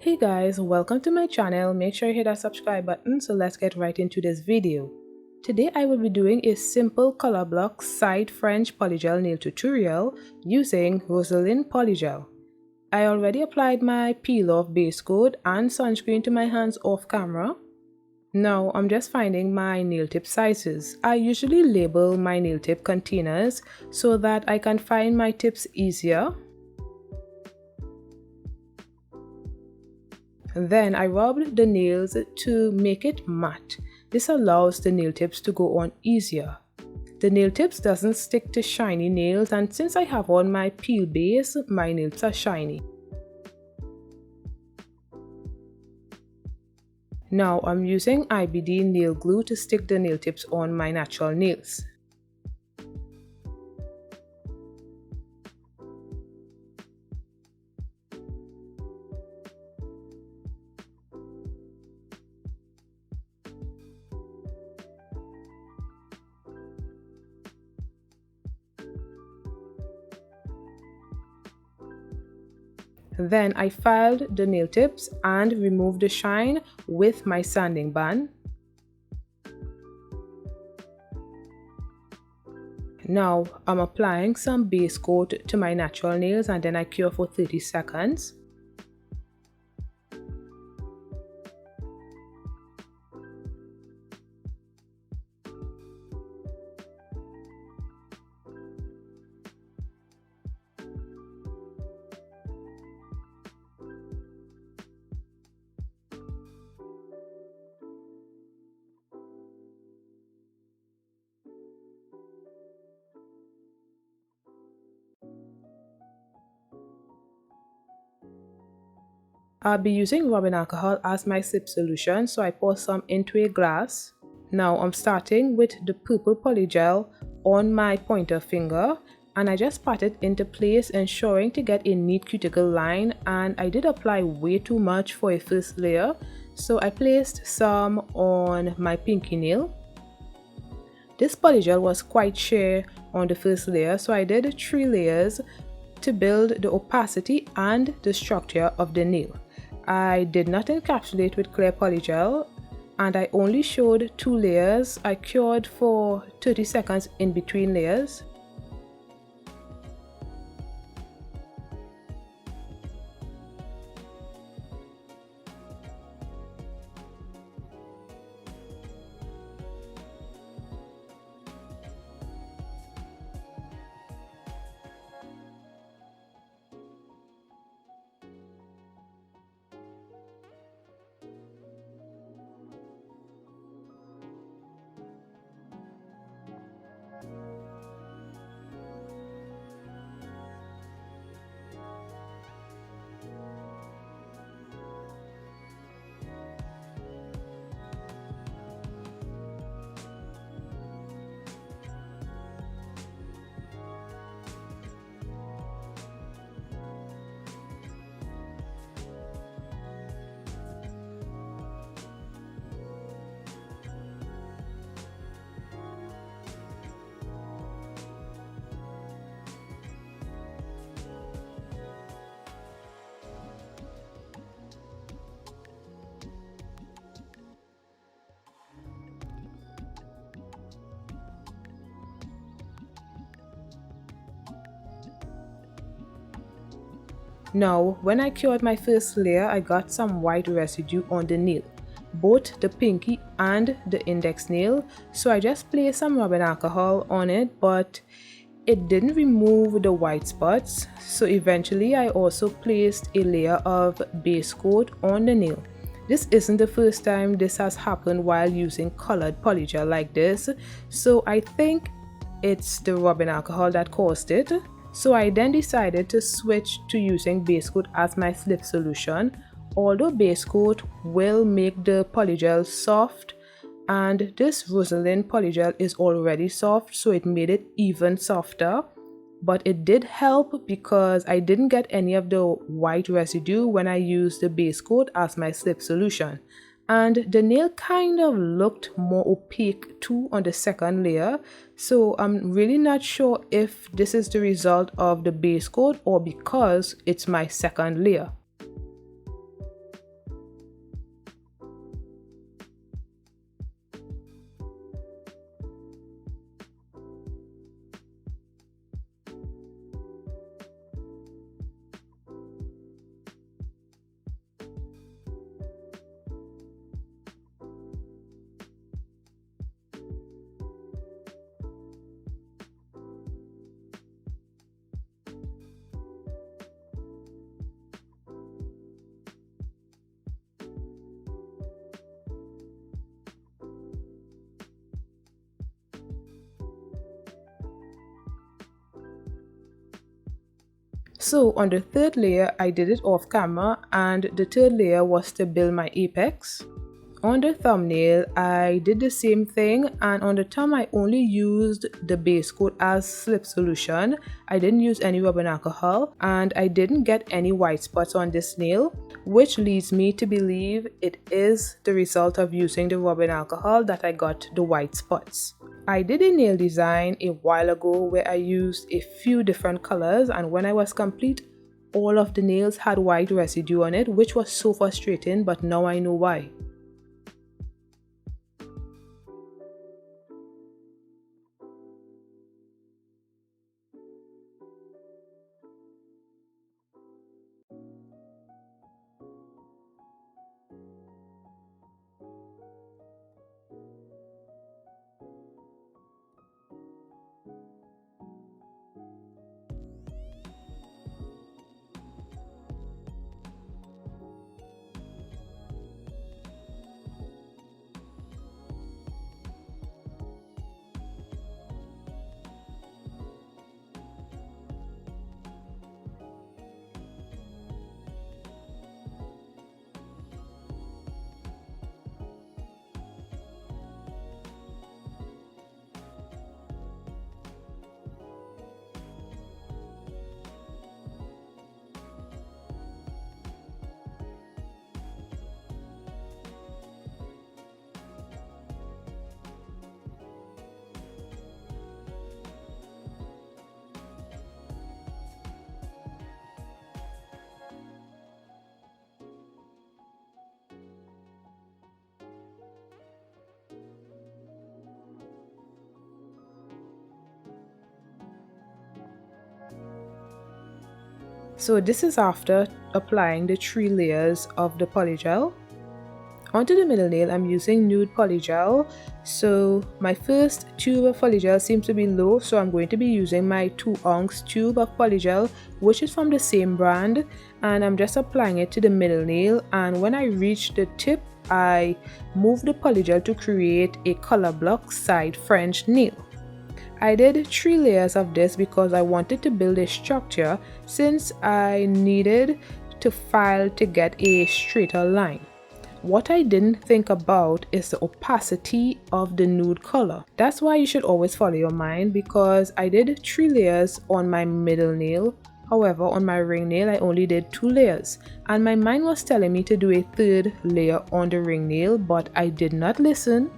Hey guys, welcome to my channel. Make sure you hit that subscribe button, so let's get right into this video. Today I will be doing a simple color block side French polygel nail tutorial using Rosalind Polygel. I already applied my peel off base coat and sunscreen to my hands off camera. Now I'm just finding my nail tip sizes. I usually label my nail tip containers so that I can find my tips easier. Then I rubbed the nails to make it matte. This allows the nail tips to go on easier. The nail tips doesn't stick to shiny nails, and since I have on my peel base, my nails are shiny. Now I'm using IBD Nail Glue to stick the nail tips on my natural nails. Then I filed the nail tips and removed the shine with my sanding band. Now I'm applying some base coat to my natural nails and then I cure for 30 seconds. I'll be using rubbing alcohol as my slip solution, so I pour some into a glass. Now I'm starting with the purple polygel on my pointer finger and I just pat it into place, ensuring to get a neat cuticle line, and I did apply way too much for a first layer, so I placed some on my pinky nail. This polygel was quite sheer on the first layer, so I did 3 layers to build the opacity and the structure of the nail. I did not encapsulate with clear polygel and I only showed 2 layers. I cured for 30 seconds in between layers. Now, when I cured my first layer, I got some white residue on the nail, both the pinky and the index nail, so I just placed some rubbing alcohol on it, but it didn't remove the white spots, so eventually I also placed a layer of base coat on the nail. This isn't the first time this has happened while using colored polygel like this, so I think it's the rubbing alcohol that caused it. So I then decided to switch to using base coat as my slip solution. Although base coat will make the polygel soft, and this Rosalind polygel is already soft, so it made it even softer. But it did help because I didn't get any of the white residue when I used the base coat as my slip solution. And the nail kind of looked more opaque too on the second layer, so I'm really not sure if this is the result of the base coat or because it's my second layer. So on the third layer, I did it off camera, and the third layer was to build my apex. On the thumbnail, I did the same thing, and on the thumb I only used the base coat as slip solution. I didn't use any rubbing alcohol, and I didn't get any white spots on this nail, which leads me to believe it is the result of using the rubbing alcohol that I got the white spots. I did a nail design a while ago where I used a few different colors, and when I was complete, all of the nails had white residue on it, which was so frustrating, but now I know why. So this is after applying the 3 layers of the polygel. Onto the middle nail, I'm using Nude polygel. So my first tube of polygel seems to be low, so I'm going to be using my 2-ounce tube of polygel, which is from the same brand, and I'm just applying it to the middle nail. And when I reach the tip, I move the polygel to create a color block side French nail. I did 3 layers of this because I wanted to build a structure, since I needed to file to get a straighter line. What I didn't think about is the opacity of the nude color. That's why you should always follow your mind, because I did 3 layers on my middle nail. However, on my ring nail I only did 2 layers, and my mind was telling me to do a 3rd layer on the ring nail, but I did not listen.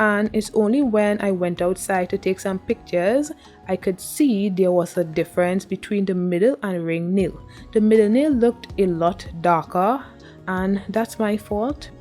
And it's only when I went outside to take some pictures I could see there was a difference between the middle and ring nail. The middle nail looked a lot darker, and that's my fault.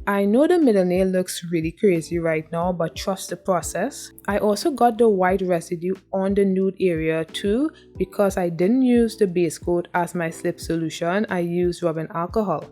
I know the middle nail looks really crazy right now, but trust the process. I also got the white residue on the nude area too, because I didn't use the base coat as my slip solution. I used rubbing alcohol.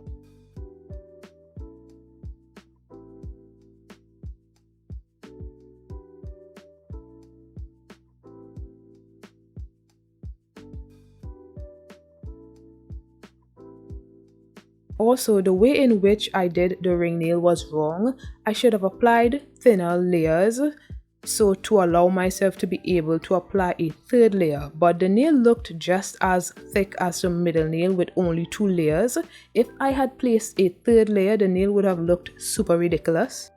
Also, the way in which I did the ring nail was wrong. I should have applied thinner layers, so to allow myself to be able to apply a 3rd layer, but the nail looked just as thick as the middle nail with only 2 layers. If I had placed a 3rd layer, the nail would have looked super ridiculous.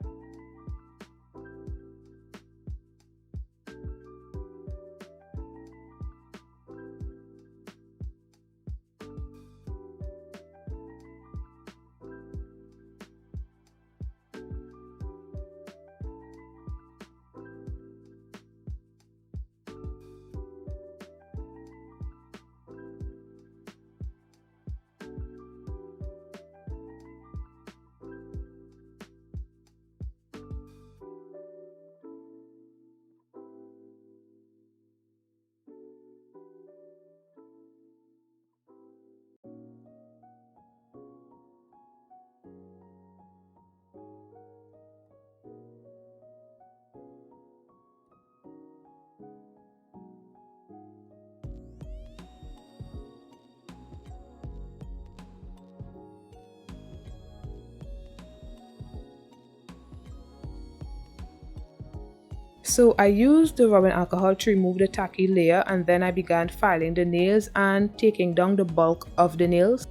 So I used the rubbing alcohol to remove the tacky layer, and then I began filing the nails and taking down the bulk of the nails.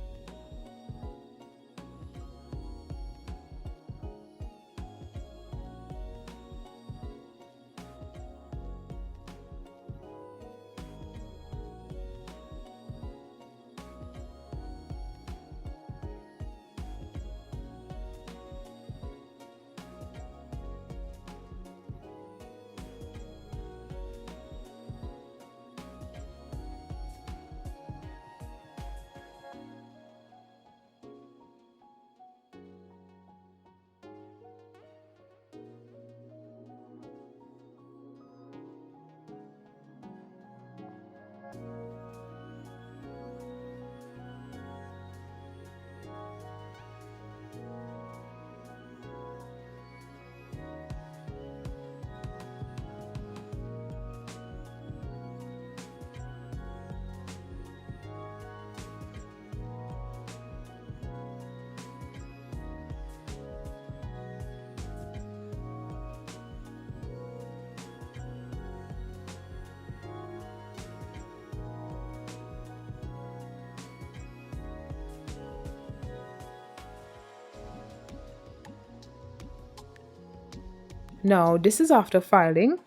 Now this is after filing.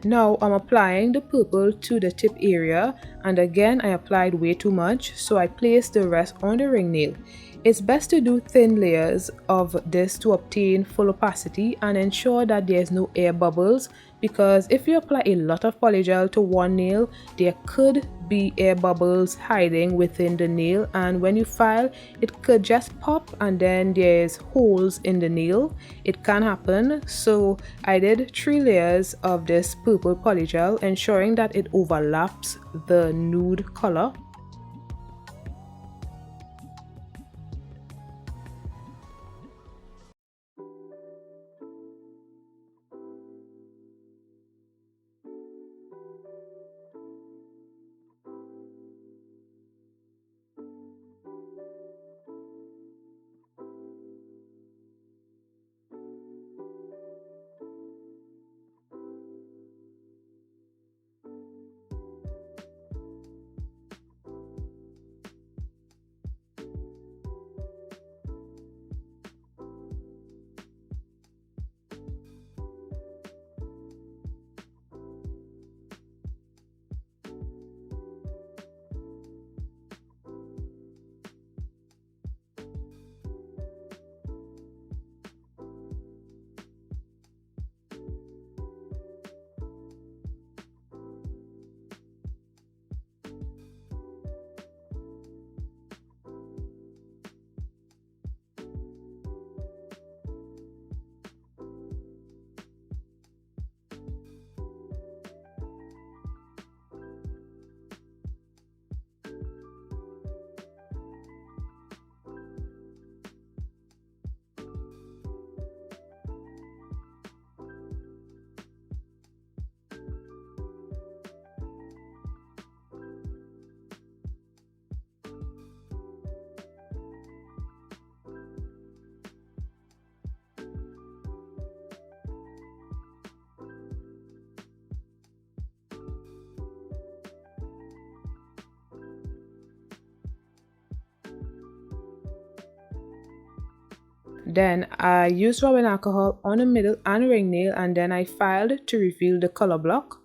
Now I'm applying the purple to the tip area, and again I applied way too much, so I placed the rest on the ring nail. It's best to do thin layers of this to obtain full opacity and ensure that there's no air bubbles, because if you apply a lot of polygel to one nail, there could be air bubbles hiding within the nail, and when you file it could just pop and then there's holes in the nail. It can happen. So I did 3 layers of this purple polygel, ensuring that it overlaps the nude color. Then I used rubbing alcohol on the middle and ring nail, and then I filed to reveal the color block.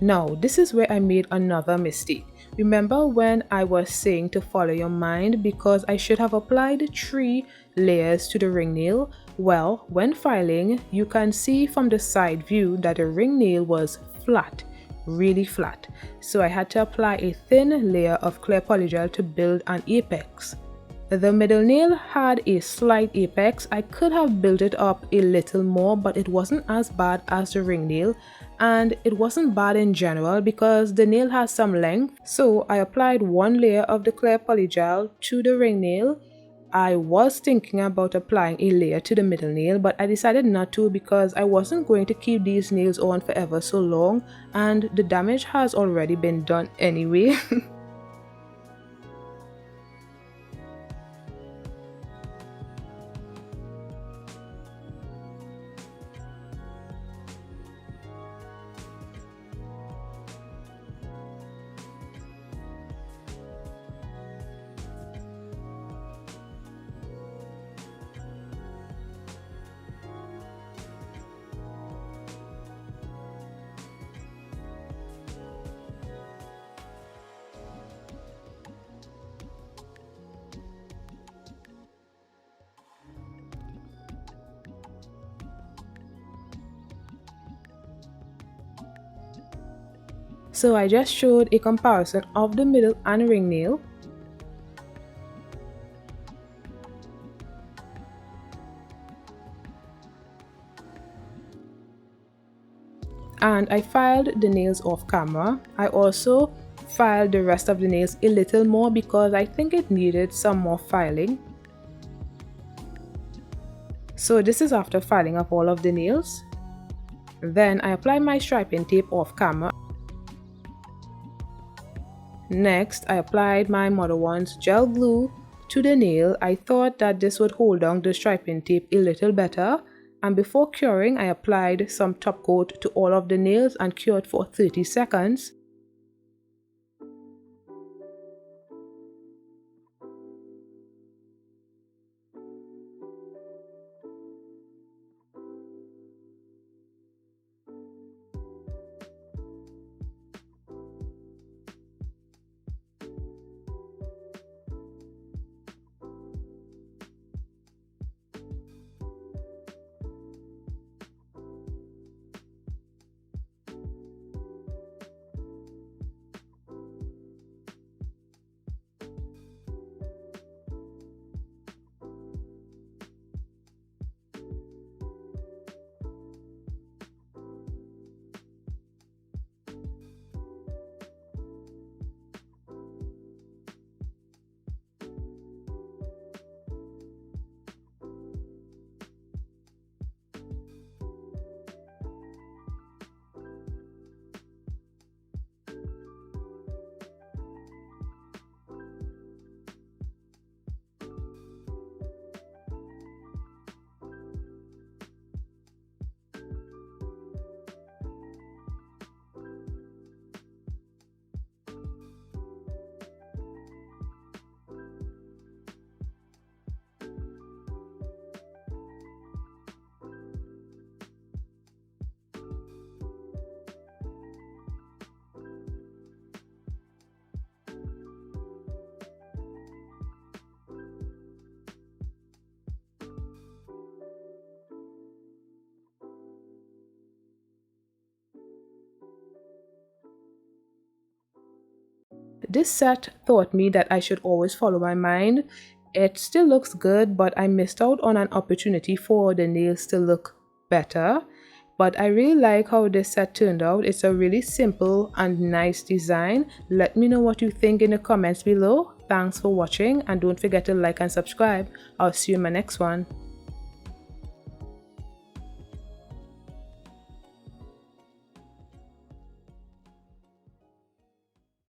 Now, this is where I made another mistake. Remember when I was saying to follow your mind, because I should have applied 3 layers to the ring nail? Well, when filing, you can see from the side view that the ring nail was flat, really flat, so I had to apply a thin layer of clear polygel to build an apex. The middle nail had a slight apex. I could have built it up a little more, but it wasn't as bad as the ring nail, and it wasn't bad in general because the nail has some length. So I applied one layer of the clear polygel to the ring nail. I was thinking about applying a layer to the middle nail, but I decided not to because I wasn't going to keep these nails on forever so long, and the damage has already been done anyway. So I just showed a comparison of the middle and ring nail. And I filed the nails off camera. I also filed the rest of the nails a little more because I think it needed some more filing. So this is after filing up all of the nails. Then I applied my striping tape off camera. Next, I applied my Modelones Gel Glue to the nail. I thought that this would hold down the striping tape a little better. And before curing, I applied some top coat to all of the nails and cured for 30 seconds. This set taught me that I should always follow my mind. It still looks good, but I missed out on an opportunity for the nails to look better. But I really like how this set turned out. It's a really simple and nice design. Let me know what you think in the comments below. Thanks for watching, and don't forget to like and subscribe. I'll see you in my next one.